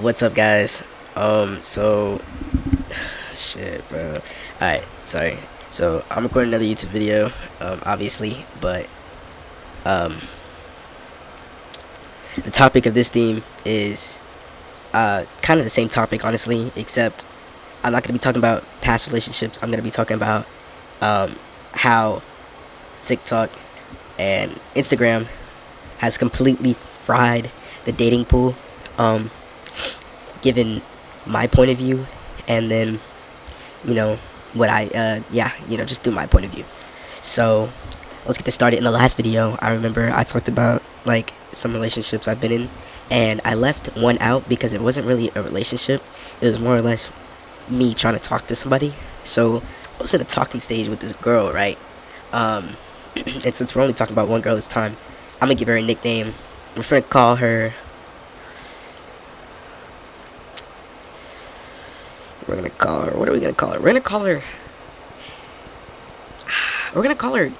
What's up, guys? So shit, bro. Alright, sorry. So I'm recording another YouTube video, obviously, but um, the topic of this theme is kind of the same topic, honestly, except I'm not gonna be talking about past relationships. I'm gonna be talking about how TikTok and Instagram has completely fried the dating pool. Um, Given my point of view, and then you know what just through my point of view. So let's get this started. In the last video, I remember I talked about like some relationships I've been in, and I left one out because it wasn't really a relationship. It was more or less me trying to talk to somebody. So I was in a talking stage with this girl, right? And since we're only talking about one girl this time, I'm gonna give her a nickname. We're gonna call her. We're gonna call her. What are we gonna call her? We're gonna call her. We're gonna call her.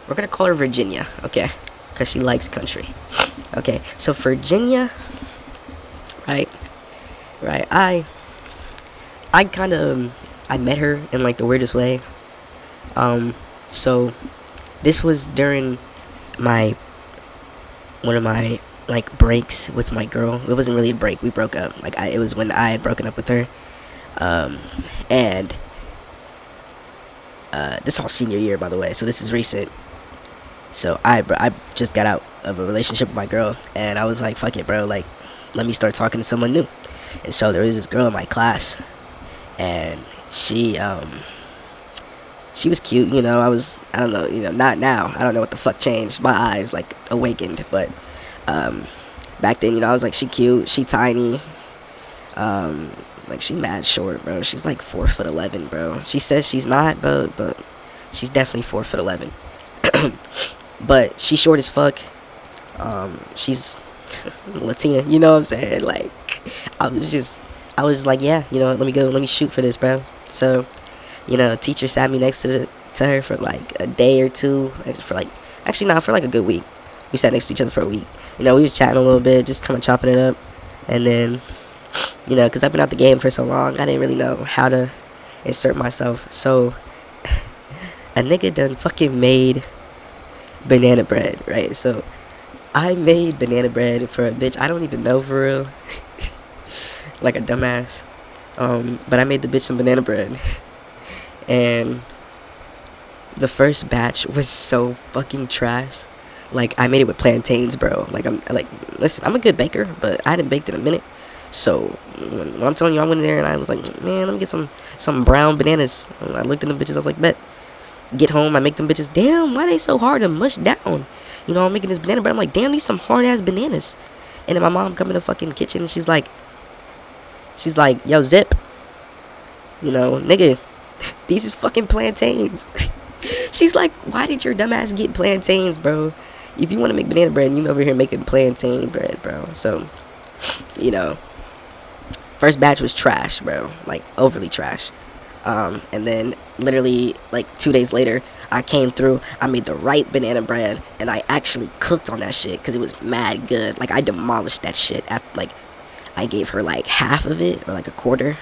We're gonna call her Virginia. Okay, because she likes country. Okay, so Virginia. Right, right. I kind of I met her in like the weirdest way. So this was during my one of my like breaks with my girl. It wasn't really a break. We broke up. It was when I had broken up with her. And this all senior year, by the way. So this is recent. So I just got out of a relationship with my girl, and I was like, fuck it, bro. Like, let me start talking to someone new. And so there was this girl in my class, and she was cute. I don't know. Not now. I don't know what the fuck changed. My eyes like awakened, but back then, I was like, she cute, she tiny, like she mad short, bro. She's like 4'11", bro. She says she's not, but she's definitely 4'11". But she's short as fuck. She's Latina. You know what I'm saying? Like, I was like, yeah, let me go, let me shoot for this, bro. So, teacher sat me next to her for like a day or two, for like, actually not for like a good week. We sat next to each other for a week. We was chatting a little bit, just kind of chopping it up. And then, because I've been out the game for so long, I didn't really know how to insert myself. So, a nigga done fucking made banana bread, right? So, I made banana bread for a bitch I don't even know, for real. Like a dumbass. But I made the bitch some banana bread. And the first batch was so fucking trash. Like, I made it with plantains, bro. Listen, I'm a good baker, but I hadn't baked in a minute. So when I'm telling you, I went in there and I was like, man, let me get some brown bananas. And I looked at them bitches. I was like, bet. Get home, I make them bitches. Damn, why they so hard to mush down? I'm making this banana bread. I'm like, damn, these some hard ass bananas. And then my mom come in the fucking kitchen and she's like, yo, Zip, nigga, these is fucking plantains. She's like, why did your dumbass get plantains, bro? If you want to make banana bread, you over here making plantain bread, bro. So, first batch was trash, bro. Like, overly trash. And then literally like 2 days later, I came through. I made the right banana bread, and I actually cooked on that shit because it was mad good. Like, I demolished that shit. I gave her like half of it, or like a quarter,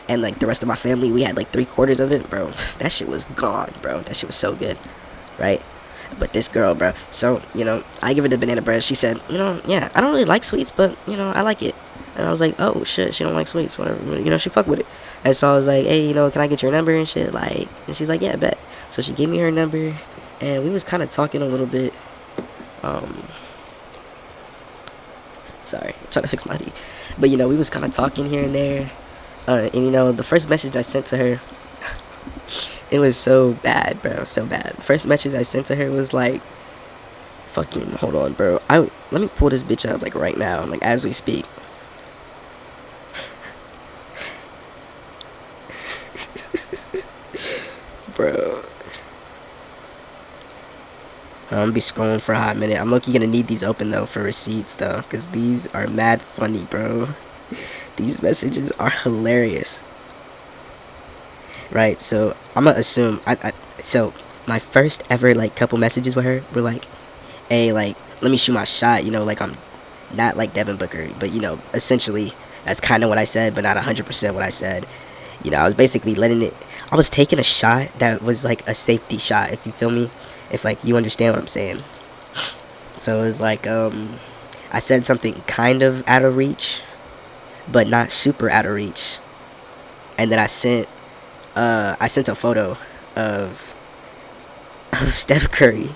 and like the rest of my family, we had like 3/4 of it, bro. That shit was gone, bro. That shit was so good, right? But this girl, bro. So I give her the banana bread. She said, yeah, I don't really like sweets, but I like it. And I was like, oh shit, she don't like sweets, whatever. She fuck with it. And so I was like, hey, can I get your number and shit? Like, and she's like, yeah, bet. So she gave me her number, and we was kind of talking a little bit. Sorry, I'm trying to fix my ID. But we was kind of talking here and there. And the first message I sent to her, it was so bad, bro, so bad. First message I sent to her was like, fucking, hold on, bro. Let me pull this bitch up like right now, like as we speak. Bro, I'm gonna be scrolling for a hot minute. I'm lucky gonna need these open though for receipts though, cause these are mad funny, bro. These messages are hilarious. Right, so I'm gonna assume so my first ever like couple messages with her were like, hey, like, let me shoot my shot, like not like Devin Booker, but essentially that's kind of what I said, but not 100% what I said. I was basically letting it. I was taking a shot that was like a safety shot, if you feel me, if like you understand what I'm saying. So it was like I said something kind of out of reach, but not super out of reach, and then I sent a photo of Steph Curry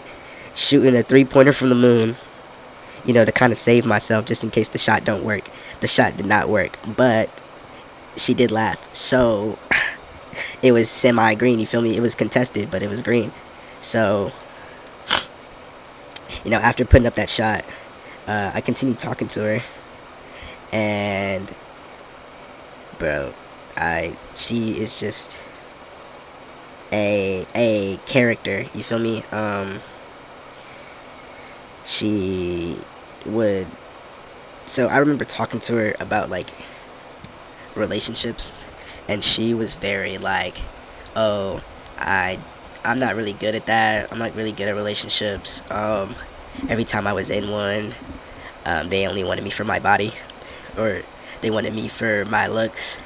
shooting a 3-pointer from the moon, to kind of save myself just in case the shot don't work. The shot did not work, but she did laugh. So it was semi-green, you feel me? It was contested, but it was green. So, after putting up that shot, I continued talking to her. And, bro, she is just a character, you feel me? She would, so I remember talking to her about like relationships, and she was very like, oh, I'm not really good at that. I'm not really good at relationships. Every time I was in one, they only wanted me for my body, or they wanted me for my looks.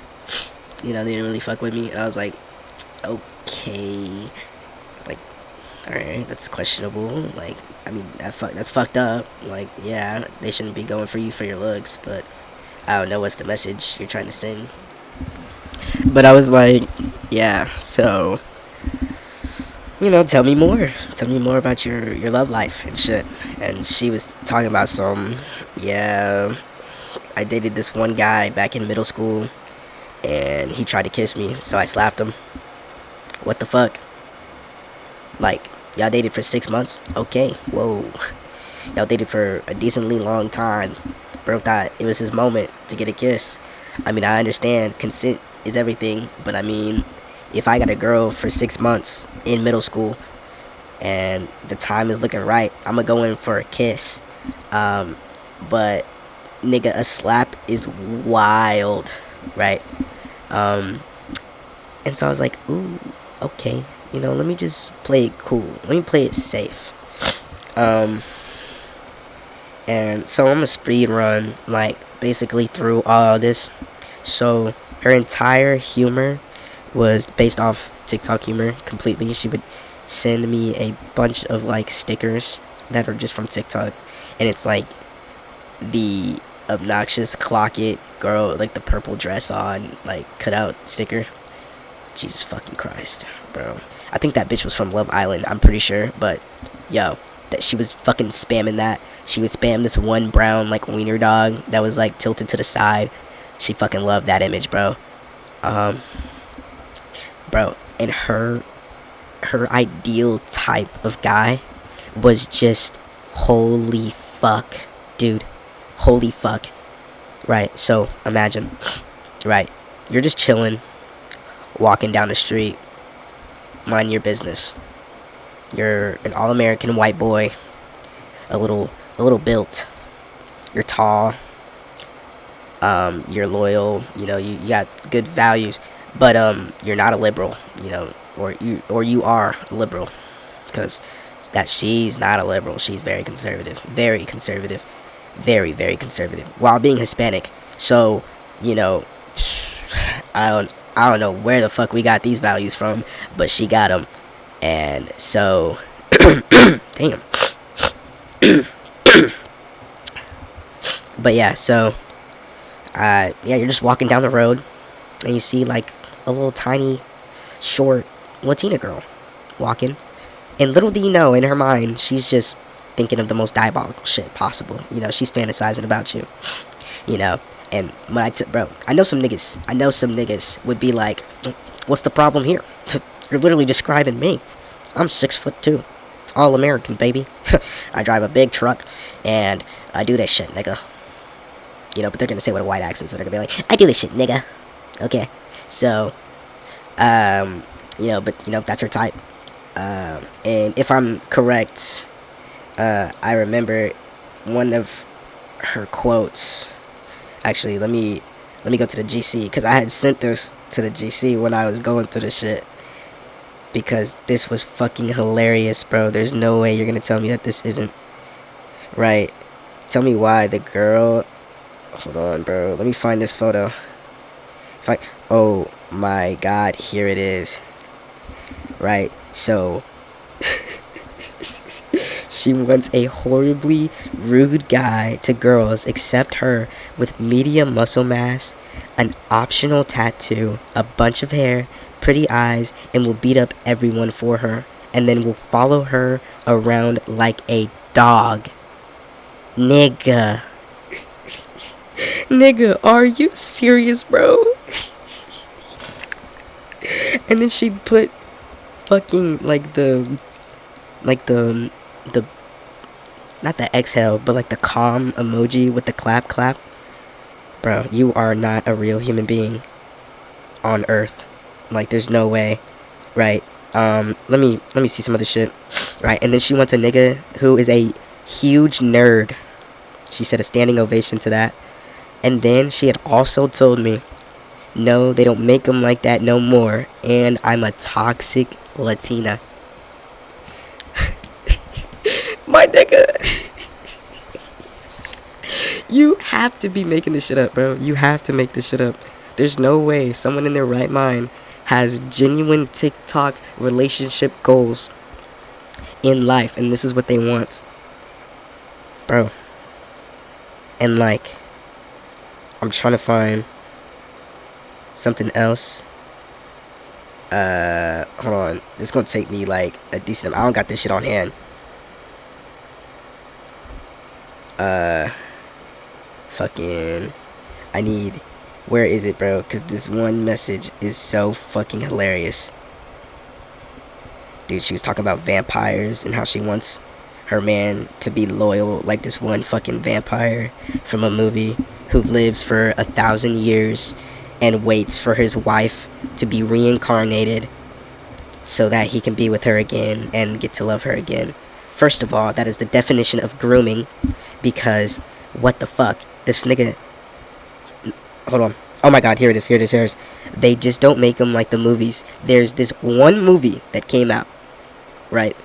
They didn't really fuck with me. And I was like, okay, like, all right, that's questionable. Like, I mean, that's fucked up. Like, yeah, they shouldn't be going for you for your looks, but I don't know what's the message you're trying to send. But I was like, yeah, so, tell me more. Tell me more about your love life and shit. And she was talking about yeah, I dated this one guy back in middle school, and he tried to kiss me, so I slapped him. What the fuck? Like, y'all dated for 6 months? Okay, whoa. Y'all dated for a decently long time. Bro thought it was his moment to get a kiss. I mean, I understand consent is everything, but I mean, if I got a girl for 6 months in middle school and the time is looking right, I'm gonna go in for a kiss. But nigga, a slap is wild, right? And so I was like, ooh, okay, let me just play it cool. Let me play it safe. And so I'm gonna speed run, like, basically through all of this. So her entire humor was based off TikTok humor completely. She would send me a bunch of, like, stickers that are just from TikTok. And it's, like, the obnoxious clock it girl, like, the purple dress on, like, cutout sticker. Jesus fucking Christ, bro. I think that bitch was from Love Island, I'm pretty sure. But, yo, that she was fucking spamming that. She would spam this one brown, like, wiener dog that was, like, tilted to the side. She fucking loved that image, bro. Bro, and her ideal type of guy was just holy fuck, dude. Holy fuck. Right, so imagine, right, you're just chilling, walking down the street, mind your business. You're an all-American white boy, a little built. You're tall. You're loyal. You got good values, but you're not a liberal. Or you are a liberal, because that she's not a liberal. She's very conservative, very conservative, very very conservative, while being Hispanic. So I don't know where the fuck we got these values from, but she got them. And so, damn. But yeah, so, you're just walking down the road, and you see, like, a little tiny, short Latina girl walking. And little do you know, in her mind, she's just thinking of the most diabolical shit possible. She's fantasizing about you. And when bro, I know some niggas would be like, what's the problem here? You're literally describing me. I'm 6'2", all American, baby. I drive a big truck, and I do that shit, nigga. But they're gonna say with a white accent, so they're gonna be like, I do this shit, nigga. Okay, so, that's her type. And if I'm correct, I remember one of her quotes. Actually, let me go to the GC, because I had sent this to the GC when I was going through the shit, because this was fucking hilarious, bro. There's no way you're gonna tell me that this isn't right. Tell me why the girl. Hold on, bro. Let me find this photo. If I. Oh my God, here it is. Right. So she wants a horribly rude guy to girls except her with medium muscle mass, an optional tattoo, a bunch of hair, pretty eyes, and will beat up everyone for her, and then will follow her around like a dog. Nigga. Nigga, are you serious, bro? And then she put fucking the not the exhale, but like the calm emoji with the clap clap. Bro, you are not a real human being on earth. Like, there's no way. Right. Let me see some other shit. Right. And then she wants a nigga who is a huge nerd. She said a standing ovation to that. And then she had also told me, no, they don't make them like that no more, and I'm a toxic Latina. My nigga. You have to be making this shit up, bro. You have to make this shit up. There's no way someone in their right mind has genuine TikTok relationship goals in life, and this is what they want. Bro. And like, I'm trying to find something else. Hold on. This is gonna take me like a decent amount. I don't got this shit on hand. Fucking. I need. Where is it, bro? Because this one message is so fucking hilarious. Dude, she was talking about vampires and how she wants her man to be loyal like this one fucking vampire from a movie who lives for 1,000 years and waits for his wife to be reincarnated so that he can be with her again and get to love her again. First of all, that is the definition of grooming, because what the fuck? This nigga... Hold on. Oh my God, here it is. They just don't make them like the movies. There's this one movie that came out, right?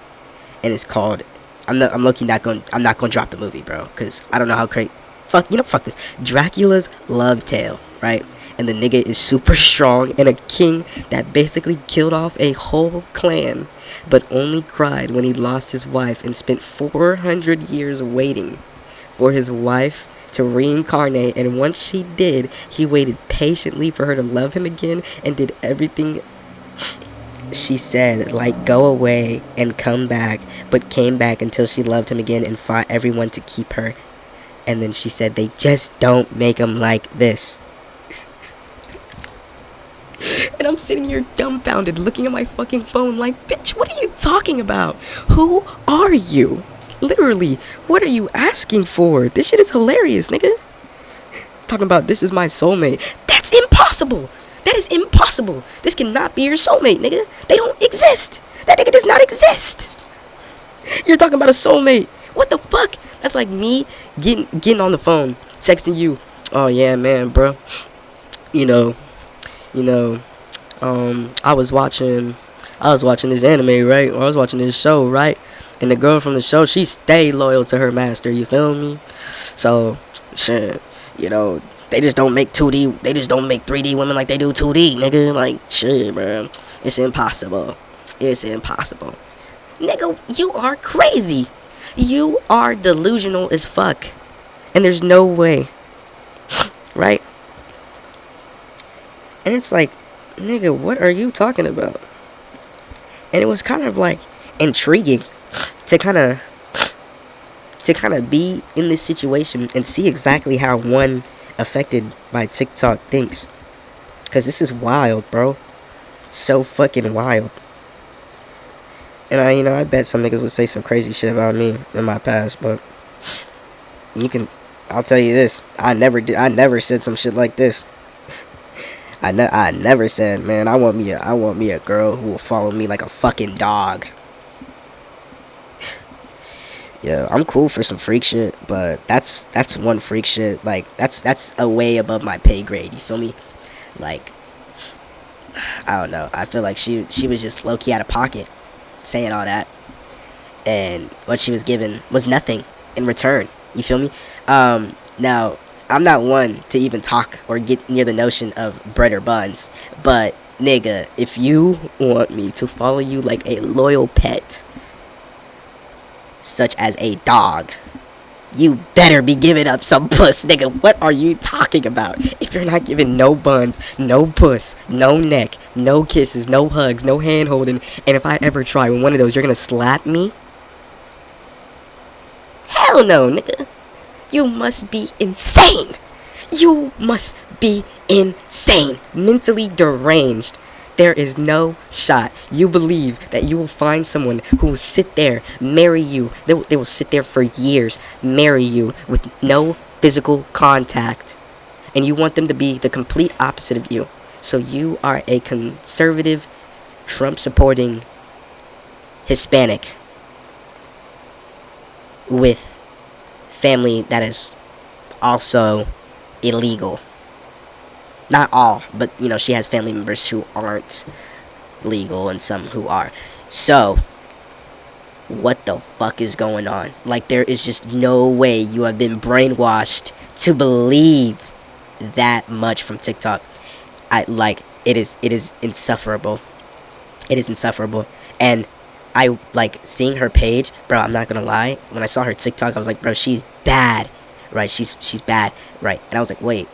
And it's called... I'm not gonna drop the movie, bro, because I don't know how great... Fuck this. Dracula's Love Tale, right? And the nigga is super strong and a king that basically killed off a whole clan, but only cried when he lost his wife and spent 400 years waiting for his wife to reincarnate. And once she did, he waited patiently for her to love him again and did everything she said, like go away and come back, but came back until she loved him again and fought everyone to keep her. And then she said, they just don't make them like this. And I'm sitting here dumbfounded, looking at my fucking phone like, bitch, what are you talking about? Who are you? Literally, what are you asking for? This shit is hilarious, nigga. Talking about this is my soulmate. That's impossible. That is impossible. This cannot be your soulmate, nigga. They don't exist. That nigga does not exist. You're talking about a soulmate. What the fuck? That's like me getting on the phone, texting you. Oh yeah, man, bro. I was watching this anime, right? Or I was watching this show, right? And the girl from the show, she stayed loyal to her master, you feel me? So, shit, they just don't make 2D, they just don't make 3D women like they do 2D, nigga. Like, shit, bro. It's impossible. Nigga, you are crazy. You are delusional as fuck. And there's no way. Right? And it's like, nigga, what are you talking about? And it was kind of like intriguing to kind of be in this situation and see exactly how one affected by TikTok thinks. Because this is wild, bro. So fucking wild. And I bet some niggas would say some crazy shit about me in my past, but I'll tell you this, I never said some shit like this. I never said, man, I want me a girl who will follow me like a fucking dog. Yeah, I'm cool for some freak shit, but that's one freak shit. Like, that's a way above my pay grade, you feel me? Like, I don't know. I feel like she was just low-key out of pocket saying all that. And what she was given was nothing in return. You feel me? Now, I'm not one to even talk or get near the notion of bread or buns, but nigga, if you want me to follow you like a loyal pet, such as a dog, you better be giving up some puss, nigga. What are you talking about? If you're not giving no buns, no puss, no neck, no kisses, no hugs, no hand holding, and if I ever try one of those, you're gonna slap me? Hell no, nigga. You must be insane. You must be insane. Mentally deranged. There is no shot. You believe that you will find someone who will sit there, marry you. They will sit there for years, marry you with no physical contact. And you want them to be the complete opposite of you. So you are a conservative, Trump-supporting Hispanic with family that is also illegal. Not all, but you know, she has family members who aren't legal and some who are. So, what the fuck is going on? Like, there is just no way you have been brainwashed to believe that much from TikTok. It is insufferable. It is insufferable. And I like seeing her page, bro. I'm not gonna lie. When I saw her TikTok, I was like, bro, she's bad, right? She's bad, right? And I was like, wait,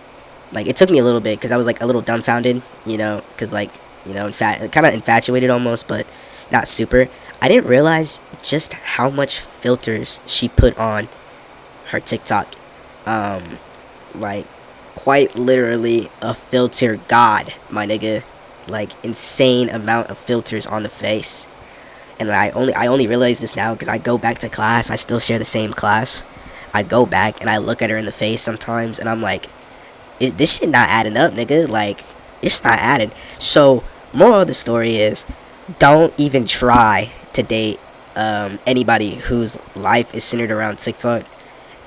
like it took me a little bit because I was like a little dumbfounded, you know, because like you know, kind of infatuated almost, but not super. I didn't realize just how much filters she put on her TikTok. Like quite literally a filter god, my nigga. Like insane amount of filters on the face. And I only realize this now because I go back to class. I still share the same class. I go back and I look at her in the face sometimes, and I'm like, this shit not adding up, nigga. Like, it's not adding. So, moral of the story is, don't even try to date anybody whose life is centered around TikTok.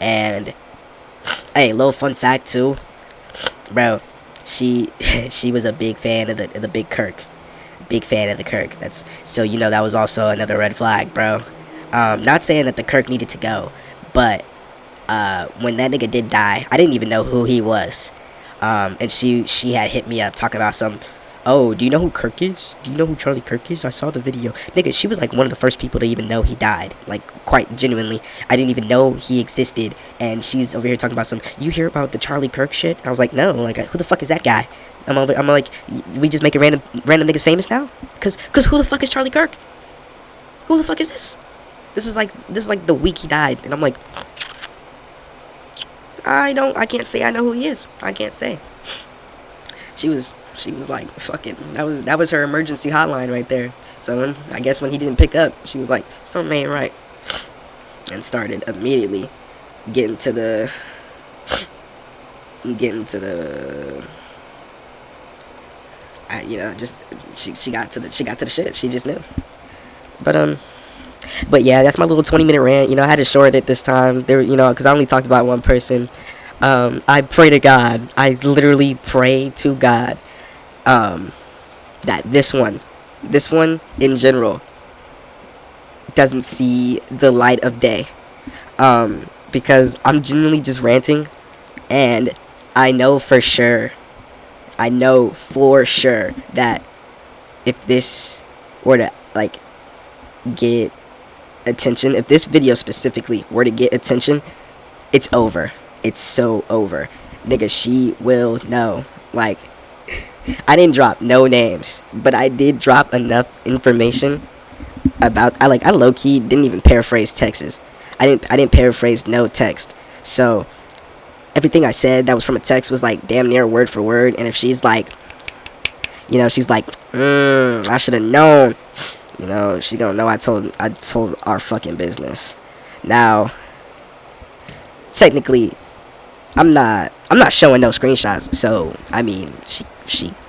And, hey, little fun fact too, bro. She was a big fan of the Big Kirk. Big fan of the Kirk. That's so you know that was also another red flag, bro. Not saying that the Kirk needed to go, but when that nigga did die, I didn't even know who he was. And she had hit me up talking about some. Oh, do you know who Kirk is? Do you know who Charlie Kirk is? I saw the video. Nigga, she was like one of the first people to even know he died. Like, quite genuinely. I didn't even know he existed. And she's over here talking about some, you hear about the Charlie Kirk shit? I was like, no. Like, who the fuck is that guy? I'm like, we just making random niggas famous now? Cause who the fuck is Charlie Kirk? Who the fuck is this? This was like the week he died. And I'm like, I can't say I know who he is. I can't say. She was like, fucking, that was her emergency hotline right there. So I guess when he didn't pick up, she was like, something ain't right. And started immediately getting to the you know, just she got to the shit. She just knew. But yeah, that's my little 20-minute rant. You know, I had to short it this time. There, you know, because I only talked about one person. I pray to God. I literally pray to God that this one in general doesn't see the light of day. Because I'm genuinely just ranting, and I know for sure that if this were to like get attention, if this video specifically were to get attention, it's over. It's so over. Nigga, she will know. Like, I didn't drop no names, but I did drop enough information about, I low-key didn't even paraphrase texts. I didn't paraphrase no text. So everything I said that was from a text was like damn near word for word. And if she's like, you know, she's like, I should have known, you know, she gonna know I told our fucking business. Now, technically, I'm not showing no screenshots. So I mean,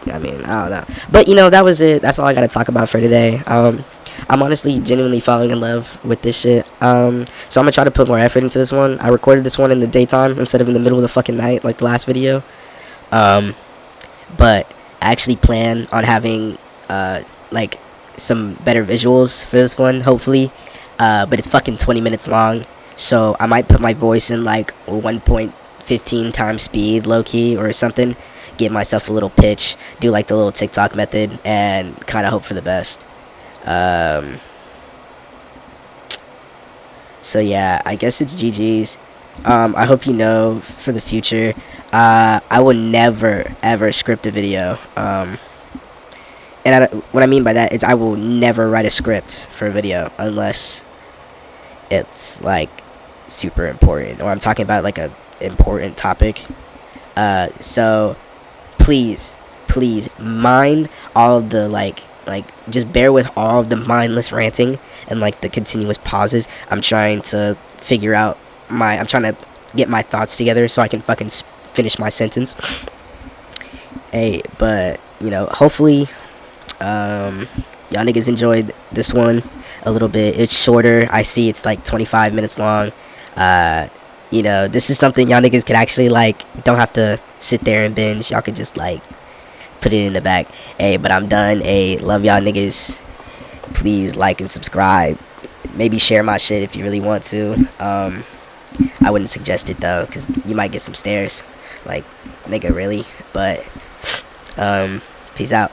I don't know. But you know, that was it. That's all I gotta talk about for today. I'm honestly genuinely falling in love with this shit. So I'm gonna try to put more effort into this one. I recorded this one in the daytime instead of in the middle of the fucking night like the last video. But I actually plan on having some better visuals for this one, hopefully. But it's fucking 20 minutes long. So I might put my voice in like 1.15 times speed, low key, or something. Give myself a little pitch, do like the little TikTok method, and kind of hope for the best. Um, so yeah, I guess it's GG's. I hope you know for the future. I will never ever script a video. And what I mean by that is I will never write a script for a video unless it's like super important or I'm talking about like a important topic. So please, please mind all of the like just bear with all of the mindless ranting and like the continuous pauses. I'm trying to figure out I'm trying to get my thoughts together so I can fucking finish my sentence. Hey, but hopefully y'all niggas enjoyed this one a little bit. It's shorter. I see it's like 25 minutes long. This is something y'all niggas could actually like don't have to sit there and binge. Y'all could just like put it in the back. Hey, but I'm done. Hey, love y'all niggas. Please like and subscribe. Maybe share my shit if you really want to. I wouldn't suggest it though, cause you might get some stares. Like, nigga, really? But peace out.